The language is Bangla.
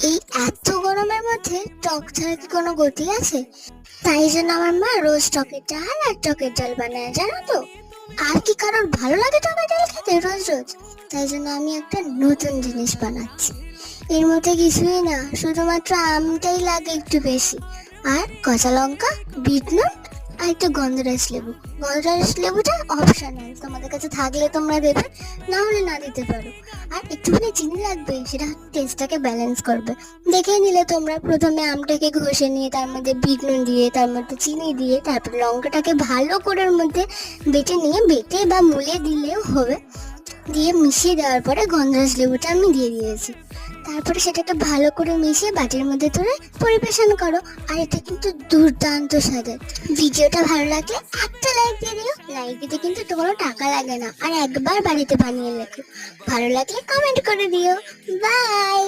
এই এত গরমের মধ্যে টক ছাড়া কি কোনো গতি আছে? তাই জন্য আমার মা রোজ টকের ডাল আর টকের ডাল বানায়, জানো তো। আর কি কারোর ভালো লাগে টকের ডাল খেতে রোজ রোজ? তাই জন্য আমি একটা নতুন জিনিস বানাচ্ছি। এর মধ্যে কিছুই না, শুধুমাত্র আমটাই লাগে একটু বেশি, আর কাঁচা লঙ্কা, বিট নুন আর একটু গন্ধরাজ লেবু। গন্ধরাজ লেবুটা অপশনাল, তোমাদের কাছে থাকলে তোমরা দেবে, না হলে না দিতে পারো। আর একটুখানি চিনি লাগবে, সেটা টেস্টটাকে ব্যালেন্স করবে। দেখে নিলে তোমরা, প্রথমে আমটাকে ঘষে নিয়ে তার মধ্যে বিট নুন দিয়ে, তার মধ্যে চিনি দিয়ে, তারপর লঙ্কাটাকে ভালো করে ওর মধ্যে বেটে নিয়ে, বেটে বা মুলে দিলেও হবে, দিয়ে মিশিয়ে দেওয়ার পরে গন্ধরাজ লেবুটা আমি দিয়ে দিয়েছি। তারপরে সেটাকে ভালো করে মিশিয়ে বাটির মধ্যে তুলে পরিবেশন করো। আর এটা কিন্তু দুর্দান্ত স্বাদের। ভিডিওটা ভালো লাগলে একটা লাইক দিয়ে দিও। লাইক দিতে কিন্তু কোনো টাকা লাগে না, আর একবার বাড়িতে বানিয়ে লেখো। ভালো লাগলে কমেন্ট করে দিও। বাই।